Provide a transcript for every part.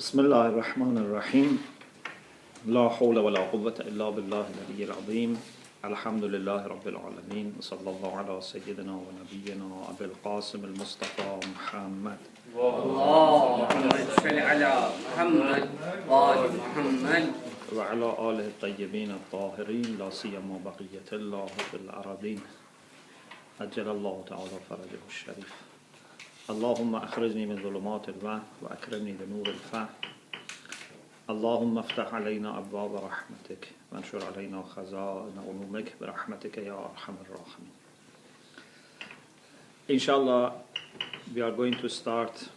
بسم الله الرحمن الرحيم لا حول ولا قوة إلا بالله العلي العظيم الحمد لله رب العالمين وصلى الله على سيدنا ونبينا أبي القاسم المصطفى محمد اللهم صل على محمد وآل محمد وعلى آله الطيبين الطاهرين لا سيما بقية الله في الأرضين أجل الله تعالى فرجه الشريف اللهم أخرجني من ظلمات الوهم وأكرمني بنور الفهم اللهم افتح علينا أبواب رحمتك وانشر علينا خزائن علومك برحمتك يا أرحم الراحمين. Inshallah, we are going to start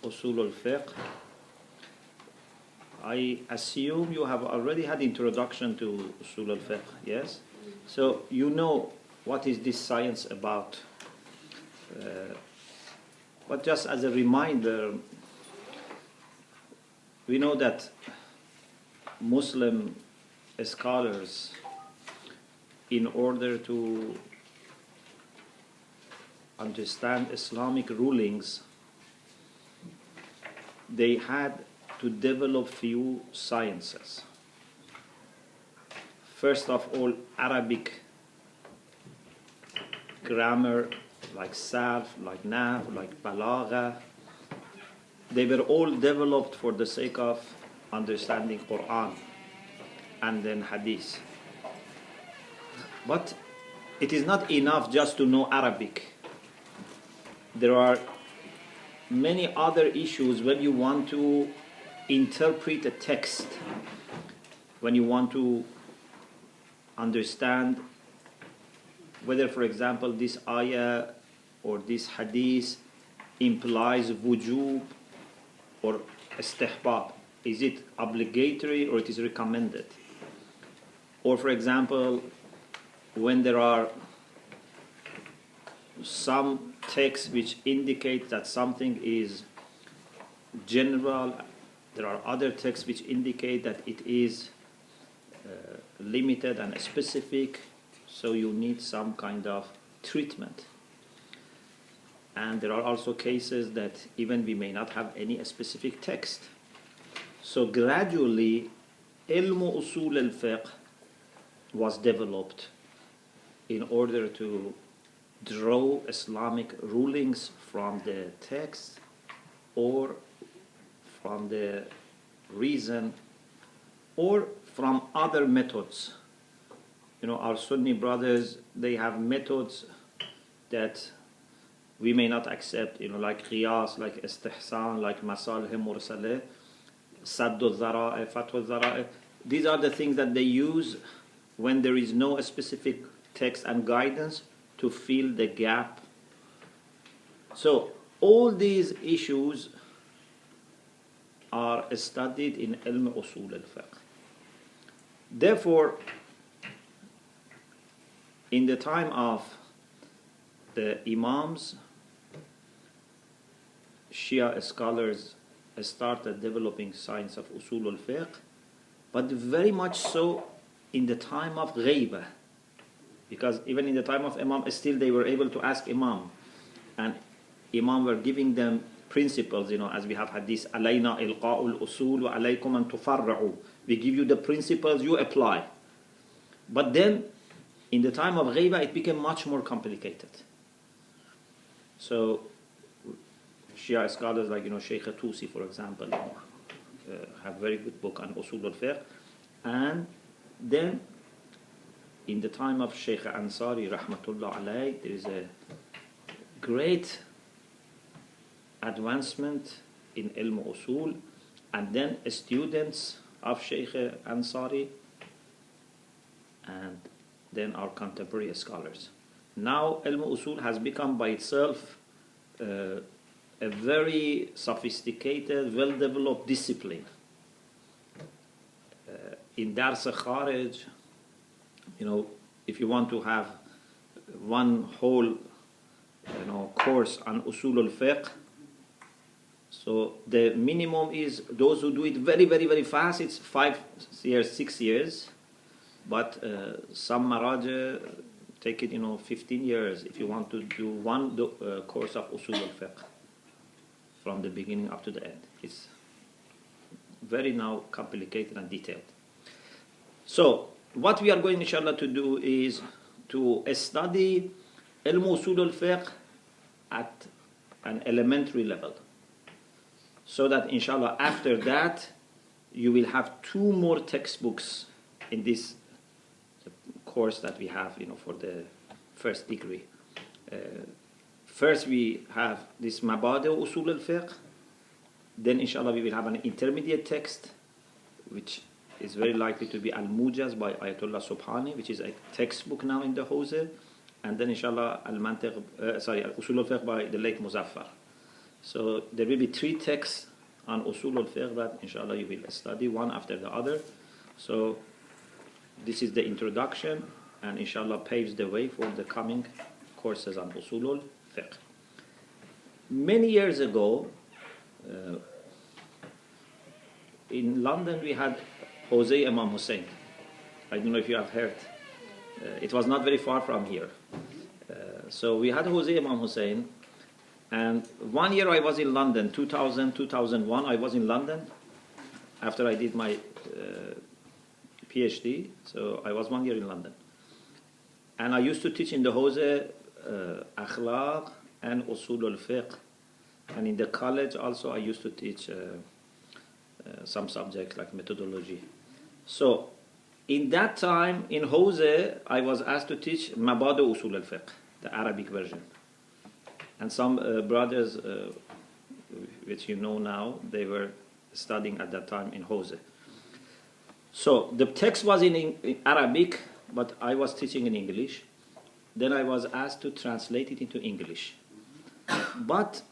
Usul al-Fiqh. I assume you have already had introduction to Usul al-Fiqh, yes? So you know what is this science about. But just as a reminder, we know that Muslim scholars, in order to understand Islamic rulings, they had to develop few sciences. First of all, Arabic grammar, like sarf, like nahw, like balagha, they were all developed for the sake of understanding Quran and then hadith. But it is not enough just to know Arabic. There are many other issues when you want to interpret a text, when you want to understand whether, for example, this ayah or this hadith implies wujub or istihbab. Is it obligatory or it is recommended? Or, for example, when there are some texts which indicate that something is general, there are other texts which indicate that it is limited and specific, so you need some kind of treatment. And there are also cases that even we may not have any specific text. So gradually, ilmu usul al-fiqh was developed in order to draw Islamic rulings from the text or from the reason or from other methods. You know, our Sunni brothers, they have methods that we may not accept, you know, like qiyas, like istihsan, like masalih mursaleh, saddu dhara'i, fatwa dhara'i. These are the things that they use when there is no specific text and guidance to fill the gap. So all these issues are studied in ilm usul al-fiqh. Therefore, in the time of the Imams, Shia scholars started developing science of usul al-fiqh, but very much so in the time of ghaibah, because even in the time of Imam, still they were able to ask Imam, and Imam were giving them principles, you know, as we have hadith, alayna ilqa'ul usul wa alaykum an tufarra'u. We give you the principles, you apply. But then, in the time of ghaibah, it became much more complicated. So, Shia scholars like, you know, Sheikh Tusi, for example, have very good book on usul al-fiqh. And then, in the time of Sheikh Ansari, rahmatullah alayh, there is a great advancement in ilm usul, and then students of Sheikh Ansari, and then our contemporary scholars. Now, ilm usul has become by itself a very sophisticated, well-developed discipline. In Dars Kharij, you know, if you want to have one whole, you know, course on usul al-fiqh, so the minimum is those who do it very, very, very fast, it's 5 years, 6 years. But some maraja take it, you know, 15 years if you want to do one course of usul al-fiqh. from the beginning up to the end. It's very now complicated and detailed. So what we are going inshallah to do is to study ilm usul al-fiqh at an elementary level, so that inshallah after that you will have 2 more textbooks in this course that we have, for the first degree. First we have this Mabadi Usul al-Fiqh, then inshallah we will have an intermediate text, which is very likely to be Al-Mujaz by Ayatollah Subhani, which is a textbook now in the Hawza, and then inshallah Al-Usul al-Fiqh by the late Muzaffar. So there will be 3 texts on Usul al-Fiqh that inshallah you will study one after the other. So this is the introduction, and inshallah paves the way for the coming courses on Usul al-Fiqh. Many years ago, in London we had Jose Imam Hussein. I don't know if you have heard. It was not very far from here. So we had Jose Imam Hussein, and one year I was in London, 2000, 2001, I was in London after I did my PhD, so I was 1 year in London. And I used to teach in the Hawza Akhlaq and Usul al-Fiqh, and in the college also I used to teach some subjects like methodology. So in that time in Hawza I was asked to teach Mabadi Usul al-Fiqh, the Arabic version. And some brothers, which you know now, they were studying at that time in Hawza. So the text was in Arabic, but I was teaching in English. Then I was asked to translate it into English. But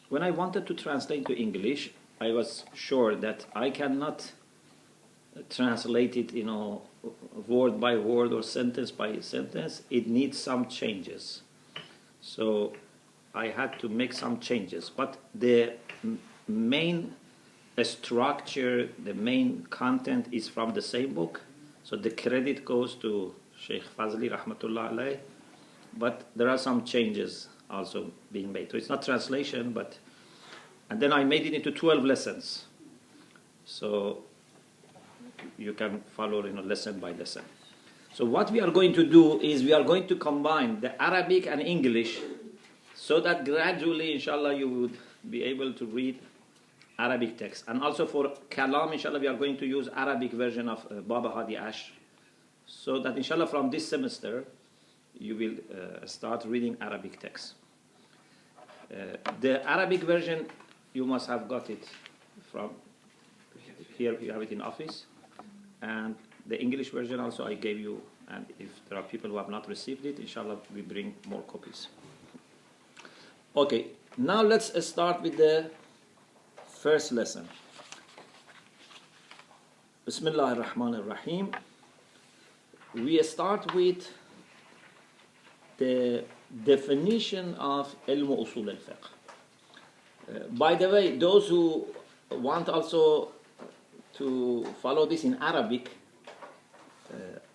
when I wanted to translate into English, I was sure that I cannot translate it, word by word or sentence by sentence. It needs some changes. So I had to make some changes. But the main structure, the main content is from the same book. So the credit goes to Sheikh Fazli Rahmatullah Alayh. But there are some changes also being made. So it's not translation, and then I made it into 12 lessons. So you can follow lesson by lesson. So what we are going to do is we are going to combine the Arabic and English, so that gradually, inshallah, you would be able to read Arabic text. And also for Kalam, inshallah, we are going to use Arabic version of Baba Hadi Ash, so that inshallah from this semester you will start reading Arabic text. The Arabic version, you must have got it from here. You have it in office, and the English version also I gave you. And if there are people who have not received it, inshallah we bring more copies. Okay, now let's start with the first lesson. Bismillah ar-Rahman ar-Rahim. We start with the definition of ilm usul al-fiqh. By the way, those who want also to follow this in Arabic,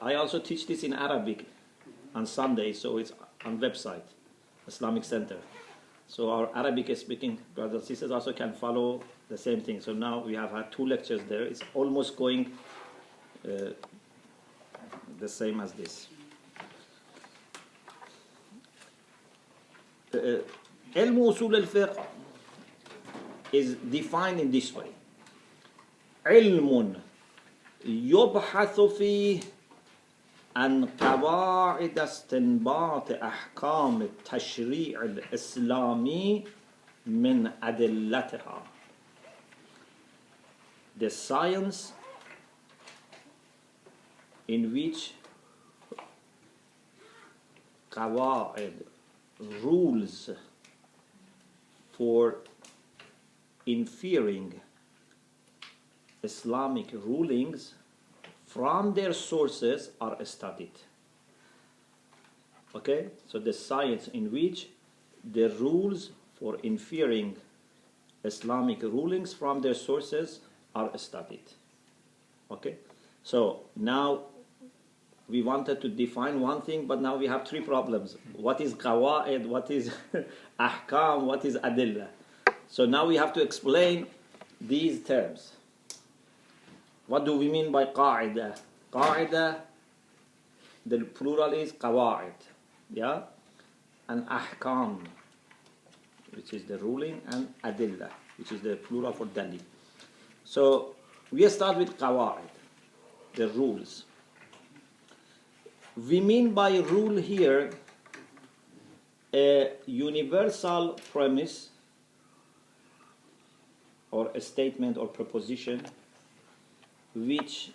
I also teach this in Arabic on Sunday, so it's on website, Islamic Center. So our Arabic speaking brothers and sisters also can follow the same thing. So now we have had 2 lectures there. It's almost going the same as this. Ilm usul al-fiqh is defined in this way. علم يبحث فيه عن قواعد استنباط أحكام التشريع الإسلامي من أدلتها. The science in which قواعد, rules for inferring Islamic rulings from their sources are studied. Okay? So the science in which the rules for inferring Islamic rulings from their sources are studied. Okay? So now we wanted to define one thing, but now we have 3 problems. What is qawaid? What is ahkam? What is adillah? So now we have to explain these terms. What do we mean by قاعدة? قاعدة, the plural is قواعد, yeah, and أحكام, which is the ruling, and أدلة, which is the plural for dalil. So we start with قواعد, the rules. We mean by rule here a universal premise or a statement or proposition which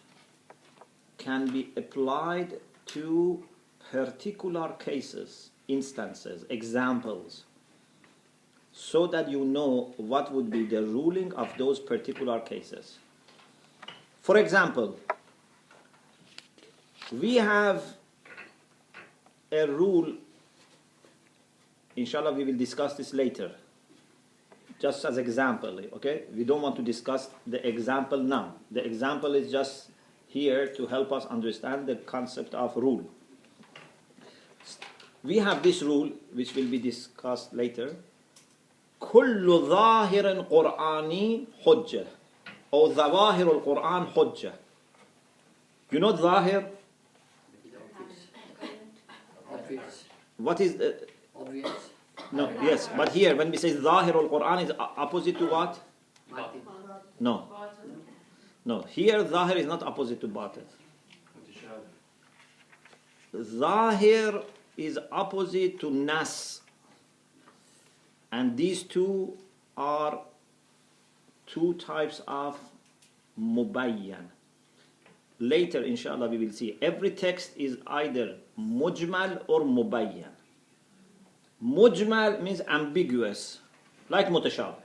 can be applied to particular cases, instances, examples, so that you know what would be the ruling of those particular cases. For example, we have a rule, inshallah we will discuss this later, just as example, okay? We don't want to discuss the example now. The example is just here to help us understand the concept of rule. We have this rule, which will be discussed later. كل ظاهر قرآني حجة أو ظواهر القرآن حجة. You know ظاهر? Obvious. What is the... Obvious. No, yes, but here when we say ظاهر القرآن is opposite to what? No. No, here ظاهر is not opposite to باطن. ظاهر is opposite to nas. And these two are two types of mubayyan. Later, inshallah, we will see. Every text is either mujmal or mubayyan. Mujmal means ambiguous, like mutashabih.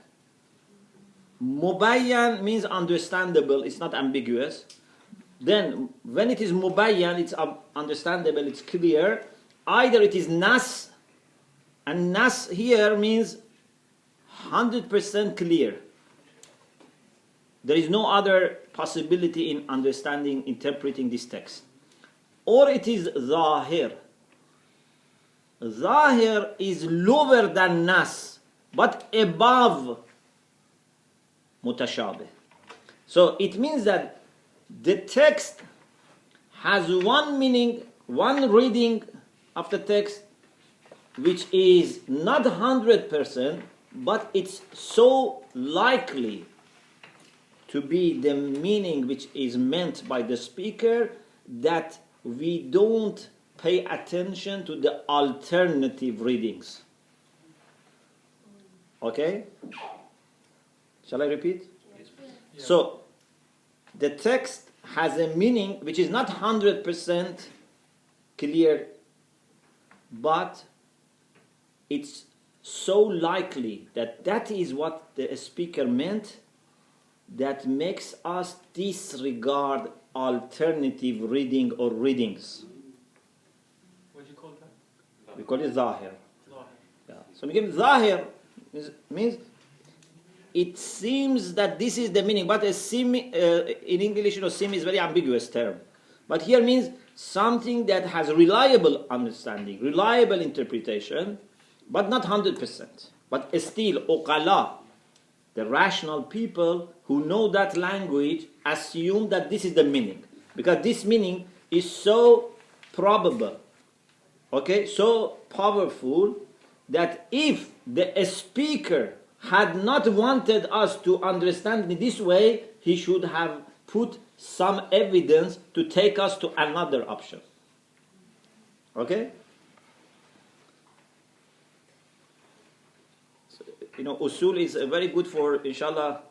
Mubayyan means understandable, it's not ambiguous. Then, when it is mubayyan, it's understandable, it's clear. Either it is nas, and nas here means 100% clear. There is no other possibility in understanding, interpreting this text. Or it is zahir. Zahir is lower than nas, but above mutashabih. So it means that the text has one meaning, one reading of the text, which is not 100%, but it's so likely to be the meaning which is meant by the speaker that we don't pay attention to the alternative readings. Okay? Shall I repeat? Yes. So, the text has a meaning which is not 100% clear, but it's so likely that that is what the speaker meant that makes us disregard alternative reading or readings. What do you call that? We call it zahir. Yeah. So we give zahir means it seems that this is the meaning, but a sim in English, sim is a very ambiguous term. But here means something that has reliable understanding, reliable interpretation, but not 100%. But still, uqala, the rational people who know that language, assume that this is the meaning. Because this meaning is so probable, okay, so powerful, that if the speaker had not wanted us to understand it this way, he should have put some evidence to take us to another option. Okay? So, usul is very good for, inshallah,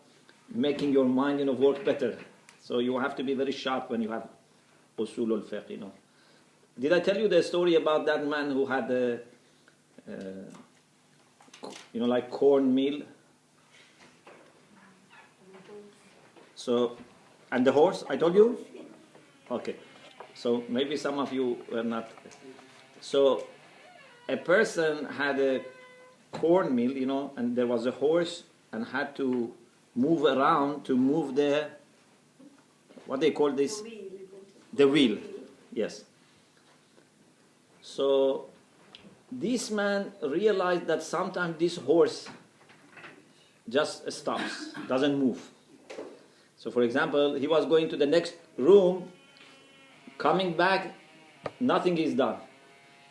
making your mind, work better. So you have to be very sharp when you have usul al-fiqh, Did I tell you the story about that man who had a, like corn meal? So, and the horse, I told you? Okay. So maybe some of you were not. So a person had a cornmeal, and there was a horse and had to move around to move the, what they call this? The wheel. Yes. So this man realized that sometimes this horse just stops, doesn't move. So for example, he was going to the next room, coming back, nothing is done.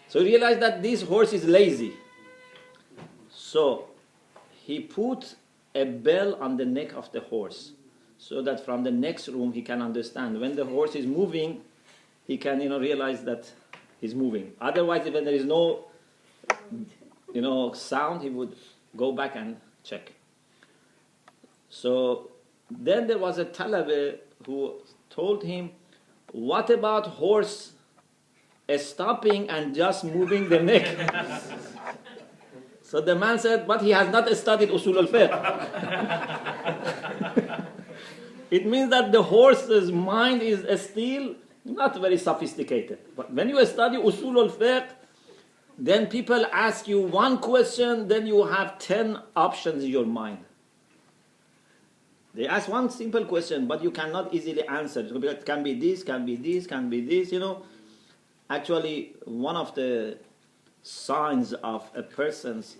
So he realized that this horse is lazy. So he put a bell on the neck of the horse so that from the next room he can understand. When the horse is moving, he can realize that he's moving. Otherwise, when there is no sound, he would go back and check. So then there was a talabah who told him, what about horse stopping and just moving the neck? So the man said, but he has not studied usul al-fiqh. It means that the horse's mind is still not very sophisticated. But when you study usul al-fiqh, then people ask you one question, then you have 10 options in your mind. They ask one simple question, but you cannot easily answer. It can be this, can be this, can be this, Actually, one of the signs of a person's,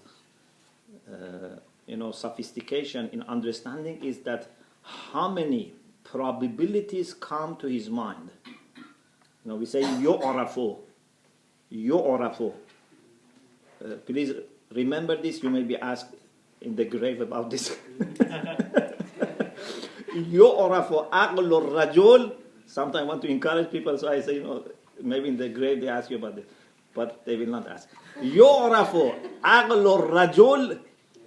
sophistication in understanding is that how many probabilities come to his mind. We say, yu'rafu. Please remember this. You may be asked in the grave about this. Yu'rafu aqlu rajul. Sometimes I want to encourage people, so I say, maybe in the grave they ask you about it, but they will not ask. يعرف عقل الرجل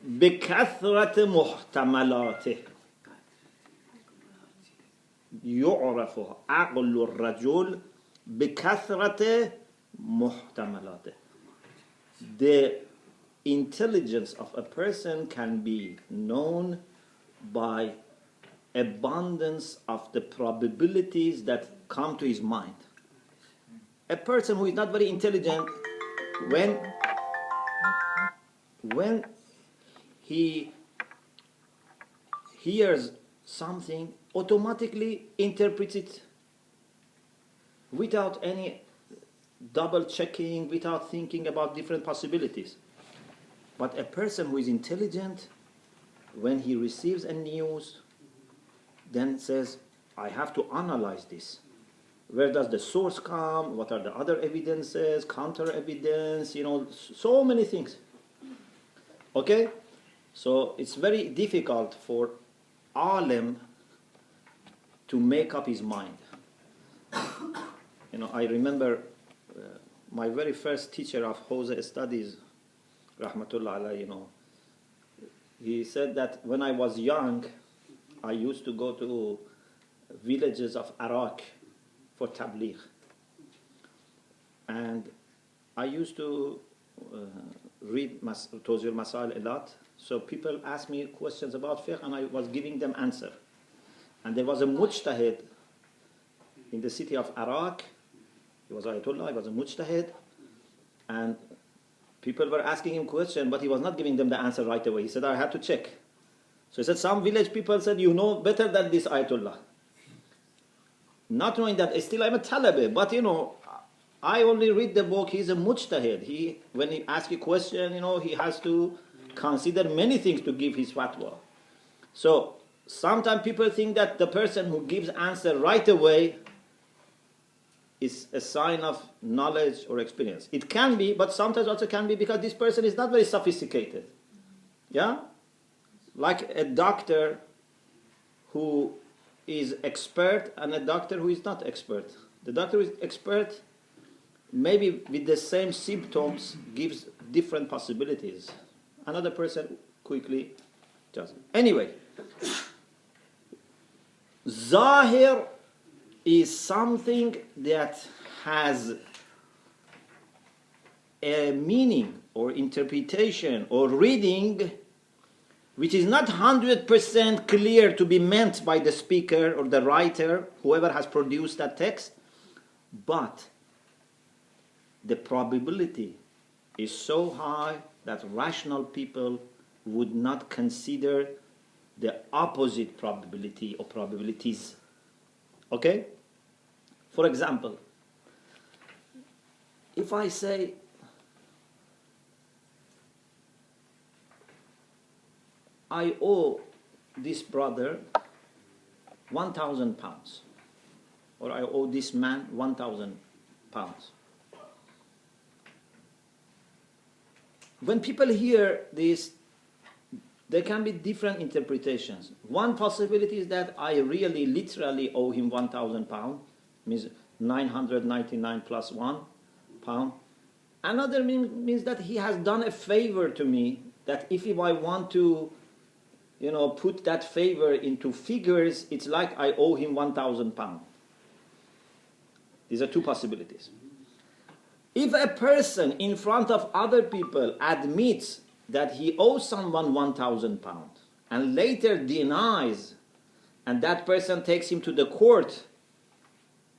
بكثرة محتملاته. يعرف عقل الرجل بكثرة محتملاته. The intelligence of a person can be known by abundance of the probabilities that come to his mind. A person who is not very intelligent, when he hears something, automatically interprets it without any double checking, without thinking about different possibilities. But a person who is intelligent, when he receives a news, then says, I have to analyze this. Where does the source come? What are the other evidences, counter evidence, so many things. Okay? So it's very difficult for alim to make up his mind. I remember my very first teacher of Hawza studies, Rahmatullah alayhi, he said that when I was young, I used to go to villages of Iraq for tabligh. And I used to read Tawzir Masail a lot. So people asked me questions about fiqh and I was giving them answer. And there was a mujtahid in the city of Iraq. He was Ayatollah, he was a mujtahid. And people were asking him questions, but he was not giving them the answer right away. He said, I had to check. So he said, some village people said, you know better than this Ayatollah. Not knowing that still I'm a talabah, but I only read the book. He's a mujtahid. When he asks a question, he has to consider many things to give his fatwa. So sometimes people think that the person who gives answer right away is a sign of knowledge or experience. It can be, but sometimes also can be because this person is not very sophisticated. Yeah? Like a doctor who is expert and a doctor who is not expert. The doctor who is expert, maybe with the same symptoms, gives different possibilities. Another person quickly doesn't. Anyway, Zahir is something that has a meaning or interpretation or reading which is not 100% clear to be meant by the speaker or the writer, whoever has produced that text, but the probability is so high that rational people would not consider the opposite probability or probabilities. Okay? For example, if I say, I owe this brother 1,000 pounds, or I owe this man 1,000 pounds. When people hear this, there can be different interpretations. One possibility is that I really literally owe him 1,000 pounds, means 999 plus 1 pound. Another means that he has done a favor to me, that if I want to, put that favor into figures, it's like I owe him 1,000 pounds. These are two possibilities. If a person in front of other people admits that he owes someone 1,000 pounds and later denies, and that person takes him to the court,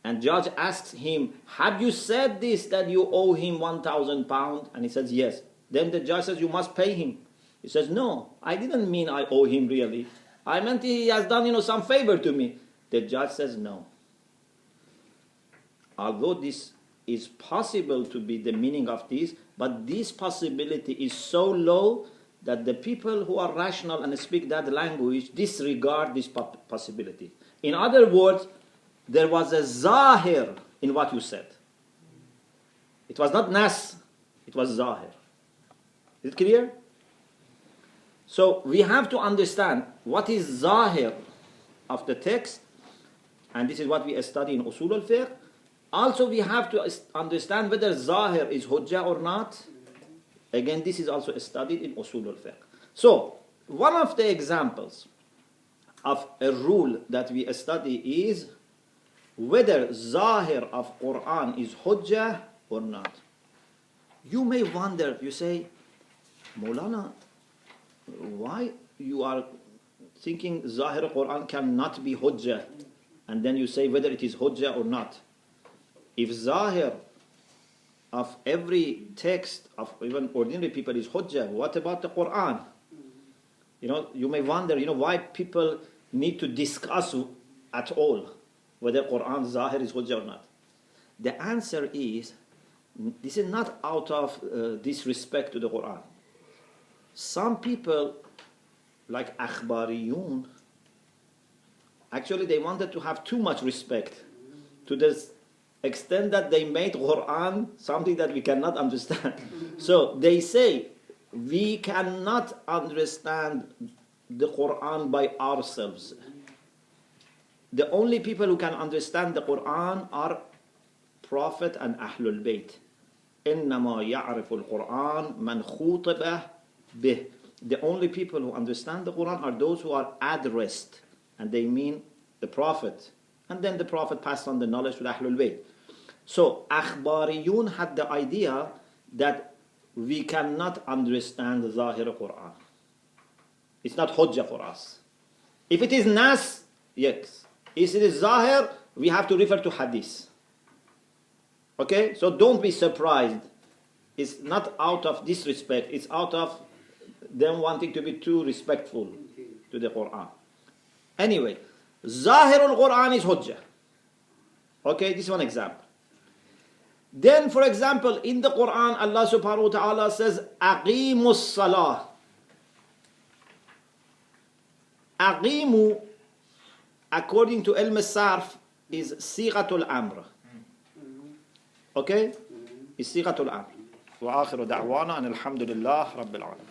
and judge asks him, have you said this, that you owe him 1,000 pounds? And he says, yes. Then the judge says, you must pay him. He says, no, I didn't mean I owe him really. I meant he has done, some favor to me. The judge says, no. Although this is possible to be the meaning of this, but this possibility is so low that the people who are rational and speak that language disregard this possibility. In other words, there was a zahir in what you said. It was not nas, it was zahir. Is it clear? So we have to understand what is zahir of the text, and this is what we study in usul al-fiqh. Also we have to understand whether zahir is hujjah or not. Again, this is also studied in usul al-fiqh. So one of the examples of a rule that we study is whether zahir of Quran is hujjah or not. You may wonder, you say, Maulana, why you are thinking zahir of Quran cannot be hujjah, and then you say whether it is hujjah or not. If zahir of every text of even ordinary people is hujjah, what about the Quran? You may wonder, why people need to discuss at all whether Quran zahir is hujjah or not. The answer is, this is not out of disrespect to the Quran. Some people, like akhbariyun, actually they wanted to have too much respect, to the extent that they made Quran something that we cannot understand. So they say, we cannot understand the Quran by ourselves. The only people who can understand the Quran are Prophet and Ahlul Bayt. إِنَّمَا يَعْرِفُ الْقُرْآنَ مَنْ خُوطِبَ بِهِ. The only people who understand the Quran are those who are addressed, and they mean the Prophet. And then the Prophet passed on the knowledge to the Ahlul Bayt. So Akhbariyun had the idea that we cannot understand the Zahir Quran. It's not hujjah for us. If it is nas, yes. If it is Zahir, we have to refer to hadith. Okay? So don't be surprised. It's not out of disrespect. It's out of them wanting to be too respectful to the Quran. Anyway, Zahir al-Quran is hujjah. Okay, this is one example. Then, for example, in the Quran, Allah subhanahu wa ta'ala says, Aqimus salah. Aqimu, according to Ilm al-Sarf, is Sighatul Amr. Okay? Is Sighatul Amr. Wa akhiru da'wana and alhamdulillah rabbil alamin.